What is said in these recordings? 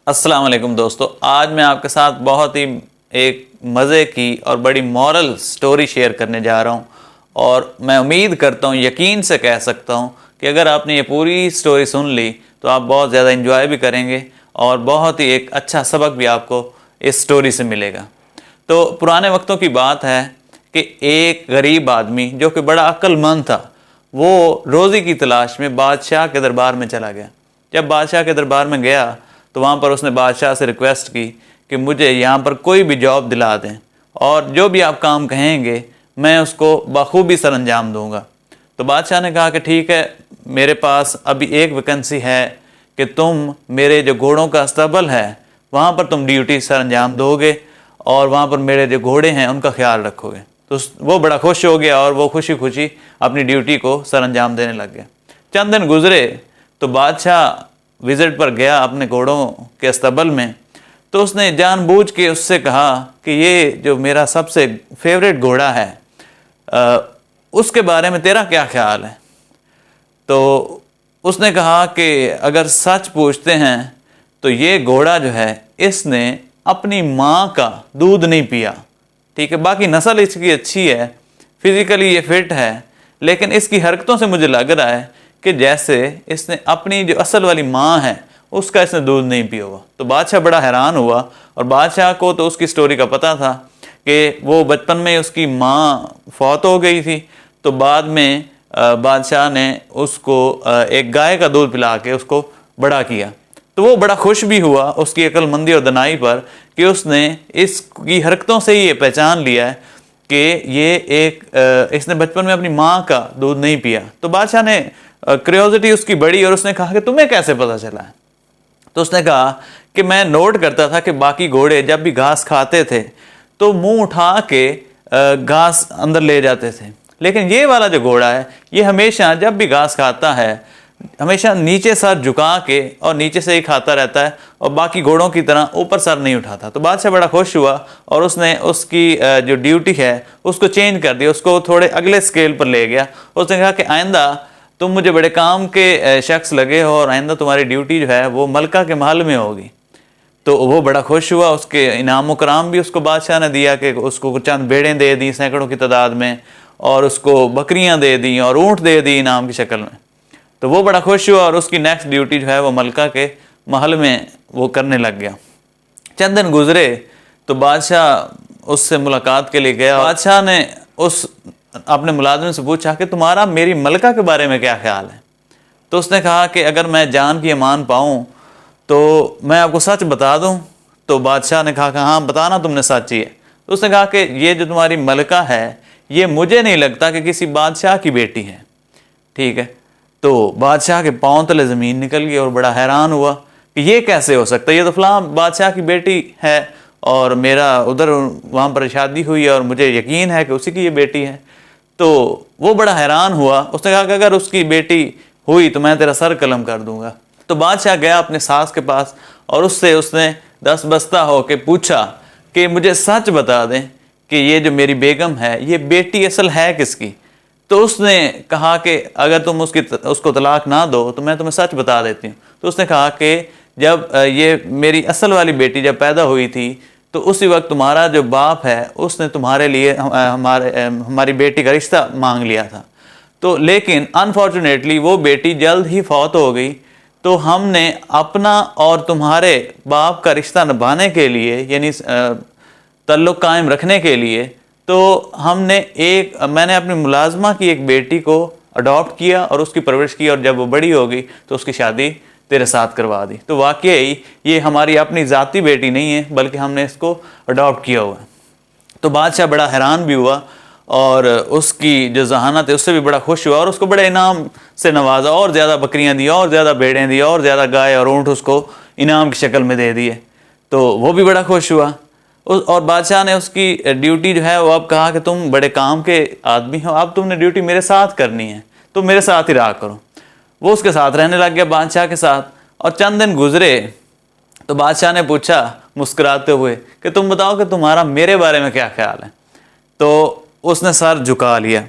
अस्सलाम वालेकुम दोस्तों, आज मैं आपके साथ बहुत ही एक मज़े की और बड़ी मॉरल स्टोरी शेयर करने जा रहा हूँ। और मैं उम्मीद करता हूँ, यकीन से कह सकता हूँ कि अगर आपने ये पूरी स्टोरी सुन ली तो आप बहुत ज़्यादा इंजॉय भी करेंगे और बहुत ही एक अच्छा सबक भी आपको इस स्टोरी से मिलेगा। तो पुराने वक्तों की बात है कि एक गरीब आदमी जो कि बड़ा अक्लमंद था, वो रोज़ी की तलाश में बादशाह के दरबार में चला गया। जब बादशाह के दरबार में गया तो वहाँ पर उसने बादशाह से रिक्वेस्ट की कि मुझे यहाँ पर कोई भी जॉब दिला दें और जो भी आप काम कहेंगे मैं उसको बखूबी सर अंजाम दूँगा। तो बादशाह ने कहा कि ठीक है, मेरे पास अभी एक वैकेंसी है कि तुम मेरे जो घोड़ों का अस्तबल है वहाँ पर तुम ड्यूटी सर अंजाम दोगे और वहाँ पर मेरे जो घोड़े हैं उनका ख्याल रखोगे। तो वो बड़ा खुश हो गया और वो खुशी खुशी अपनी ड्यूटी को सर अंजाम देने लग गया। चंद दिन गुजरे तो बादशाह विज़िट पर गया अपने घोड़ों के अस्तबल में। तो उसने जानबूझ के उससे कहा कि ये जो मेरा सबसे फेवरेट घोड़ा है उसके बारे में तेरा क्या ख्याल है। तो उसने कहा कि अगर सच पूछते हैं तो ये घोड़ा जो है इसने अपनी माँ का दूध नहीं पिया। ठीक है, बाकी नस्ल इसकी अच्छी है, फिज़िकली ये फिट है, लेकिन इसकी हरकतों से मुझे लग रहा है कि जैसे इसने अपनी जो असल वाली माँ है उसका इसने दूध नहीं पिया हुआ। तो बादशाह बड़ा हैरान हुआ और बादशाह को तो उसकी स्टोरी का पता था कि वो बचपन में उसकी माँ फौत हो गई थी। तो बाद में बादशाह ने उसको एक गाय का दूध पिला के उसको बड़ा किया। तो वो बड़ा खुश भी हुआ उसकी अक्लमंदी और दनाई पर कि उसने इसकी हरकतों से ही ये पहचान लिया है कि ये इसने बचपन में अपनी माँ का दूध नहीं पिया। तो बादशाह ने क्यूरियोसिटी उसकी बढ़ी और उसने कहा कि तुम्हें कैसे पता चला है। तो उसने कहा कि मैं नोट करता था कि बाकी घोड़े जब भी घास खाते थे तो मुंह उठा के घास अंदर ले जाते थे, लेकिन ये वाला जो घोड़ा है ये हमेशा जब भी घास खाता है हमेशा नीचे सर झुका के और नीचे से ही खाता रहता है और बाकी घोड़ों की तरह ऊपर सर नहीं उठाता। तो बादशाह बड़ा खुश हुआ और उसने उसकी जो ड्यूटी है उसको चेंज कर दिया, उसको थोड़े अगले स्केल पर ले गया। उसने कहा कि आइंदा तुम मुझे बड़े काम के शख्स लगे हो और आइंदा तुम्हारी ड्यूटी जो है वो मलका के महल में होगी। तो वो बड़ा खुश हुआ, उसके इनाम कराम भी उसको बादशाह ने दिया कि उसको चंद भेड़ें दे दी सैकड़ों की तादाद में और उसको बकरियां दे दी और ऊँट दे दी इनाम की शक्ल में। तो वो बड़ा खुश हुआ और उसकी नेक्स्ट ड्यूटी जो है वो मलका के महल में वो करने लग गया। चंद दिन गुजरे तो बादशाह उससे मुलाकात के लिए गया। बादशाह ने उस अपने मुलाजिम से पूछा कि तुम्हारा मेरी मलका के बारे में क्या ख्याल है। तो उसने कहा कि अगर मैं जान की अमान पाऊँ तो मैं आपको सच बता दूं। तो बादशाह ने कहा कि हाँ बताना, तुमने सच ही है। तो उसने कहा कि ये जो तुम्हारी मलका है ये मुझे नहीं लगता कि किसी बादशाह की बेटी है। ठीक है, तो बादशाह के पांव तले ज़मीन निकल गई और बड़ा हैरान हुआ कि ये कैसे हो सकता है, ये तो फलां बादशाह की बेटी है और मेरा उधर वहाँ पर शादी हुई है और मुझे यकीन है कि उसी की ये बेटी है। तो वो बड़ा हैरान हुआ। उसने कहा कि अगर उसकी बेटी हुई तो मैं तेरा सर कलम कर दूंगा। तो बादशाह गया अपने सास के पास और उसने दस बस्ता होके पूछा कि मुझे सच बता दें कि ये जो मेरी बेगम है ये बेटी असल है किसकी। तो उसने कहा कि अगर तुम उसको तलाक ना दो तो मैं तुम्हें सच बता देती हूँ। तो उसने कहा कि जब ये मेरी असल वाली बेटी जब पैदा हुई थी तो उसी वक्त तुम्हारा जो बाप है उसने तुम्हारे लिए हमारी बेटी का रिश्ता मांग लिया था। तो लेकिन अनफॉर्चुनेटली वो बेटी जल्द ही फौत हो गई। तो हमने अपना और तुम्हारे बाप का रिश्ता निभाने के लिए यानी तल्लुक़ कायम रखने के लिए तो मैंने अपनी मुलाजमा की एक बेटी को अडॉप्ट किया और उसकी परवरिश की और जब वो बड़ी हो गई तो उसकी शादी तेरे साथ करवा दी। तो वाकई ये हमारी अपनी ज़ाती बेटी नहीं है बल्कि हमने इसको अडॉप्ट किया हुआ है। तो बादशाह बड़ा हैरान भी हुआ और उसकी जो जहानत है उससे भी बड़ा खुश हुआ और उसको बड़े इनाम से नवाजा और ज़्यादा बकरियां दी और ज़्यादा भेड़ें दी और ज़्यादा गाय और ऊँट उसको इनाम की शक्ल में दे दिए। तो वो भी बड़ा खुश हुआ और बादशाह ने उसकी ड्यूटी जो है वो अब कहा कि तुम बड़े काम के आदमी हो, अब तुमने ड्यूटी मेरे साथ करनी है, तो मेरे साथ ही रहा करो। वो उसके साथ रहने लग गया बादशाह के साथ। और चंद दिन गुजरे तो बादशाह ने पूछा मुस्कुराते हुए कि तुम बताओ कि तुम्हारा मेरे बारे में क्या ख्याल है। तो उसने सर झुका लिया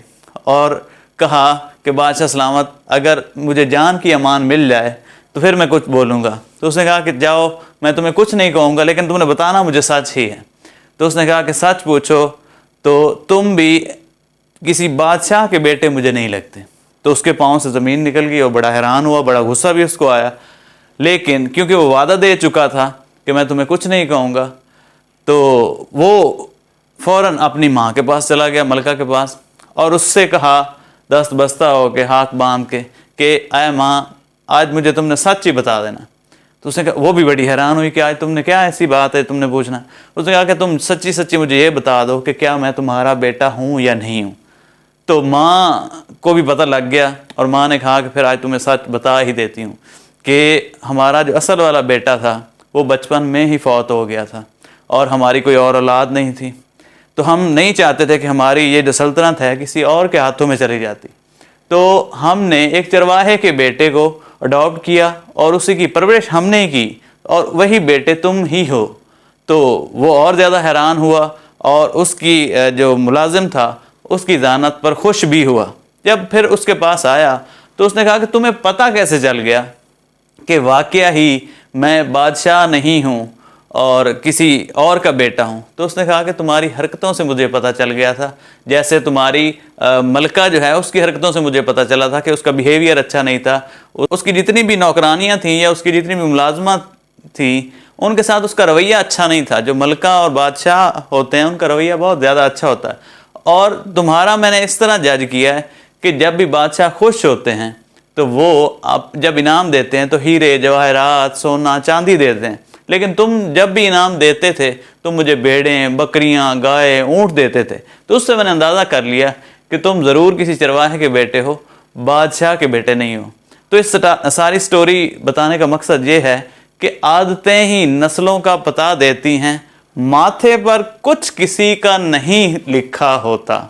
और कहा कि बादशाह सलामत, अगर मुझे जान की अमान मिल जाए تو پھر میں کچھ بولوں گا۔ تو اس نے کہا کہ جاؤ میں تمہیں کچھ نہیں کہوں گا لیکن تم نے بتانا مجھے سچ ہی ہے۔ تو اس نے کہا کہ سچ پوچھو تو تم بھی کسی بادشاہ کے بیٹے مجھے نہیں لگتے۔ تو اس کے پاؤں سے زمین نکل گئی اور بڑا حیران ہوا، بڑا غصہ بھی اس کو آیا، لیکن کیونکہ وہ وعدہ دے چکا تھا کہ میں تمہیں کچھ نہیں کہوں گا، تو وہ فوراً اپنی ماں کے پاس چلا گیا، ملکہ کے پاس، اور اس سے کہا دست بستہ ہو کے، ہاتھ باندھ کے کہ اے ماں آج مجھے تم نے سچ ہی بتا دینا۔ تو اس نے کہا، وہ بھی بڑی حیران ہوئی کہ آج تم نے کیا ایسی بات ہے تم نے پوچھنا۔ اس نے کہا کہ تم سچی سچی مجھے یہ بتا دو کہ کیا میں تمہارا بیٹا ہوں یا نہیں ہوں۔ تو ماں کو بھی پتہ لگ گیا اور ماں نے کہا کہ پھر آج تمہیں سچ بتا ہی دیتی ہوں کہ ہمارا جو اصل والا بیٹا تھا وہ بچپن میں ہی فوت ہو گیا تھا اور ہماری کوئی اور اولاد نہیں تھی، تو ہم نہیں چاہتے تھے کہ ہماری یہ جو سلطنت ہے کسی اور کے ہاتھوں میں چلی جاتی، تو ہم نے ایک چرواہے کے بیٹے کو اڈاپٹ کیا اور اسی کی پرورش ہم نے کی، اور وہی بیٹے تم ہی ہو۔ تو وہ اور زیادہ حیران ہوا اور اس کی جو ملازم تھا اس کی ذہانت پر خوش بھی ہوا۔ جب پھر اس کے پاس آیا تو اس نے کہا کہ تمہیں پتہ کیسے چل گیا کہ واقعہ ہی میں بادشاہ نہیں ہوں اور کسی اور کا بیٹا ہوں؟ تو اس نے کہا کہ تمہاری حرکتوں سے مجھے پتہ چل گیا تھا، جیسے تمہاری ملکہ جو ہے اس کی حرکتوں سے مجھے پتہ چلا تھا کہ اس کا بیہیویئر اچھا نہیں تھا، اس کی جتنی بھی نوکرانیاں تھیں یا اس کی جتنی بھی ملازمات تھیں ان کے ساتھ اس کا رویہ اچھا نہیں تھا۔ جو ملکہ اور بادشاہ ہوتے ہیں ان کا رویہ بہت زیادہ اچھا ہوتا ہے، اور تمہارا میں نے اس طرح جج کیا ہے کہ جب بھی بادشاہ خوش ہوتے ہیں تو وہ جب انعام دیتے ہیں تو ہیرے جواہرات سونا چاندی دیتے ہیں، لیکن تم جب بھی انعام دیتے تھے تم مجھے بیڑیں بکریاں گائے اونٹ دیتے تھے۔ تو اس سے میں نے اندازہ کر لیا کہ تم ضرور کسی چرواہے کے بیٹے ہو، بادشاہ کے بیٹے نہیں ہو۔ تو اس ساری سٹوری بتانے کا مقصد یہ ہے کہ عادتیں ہی نسلوں کا پتہ دیتی ہیں، ماتھے پر کچھ کسی کا نہیں لکھا ہوتا۔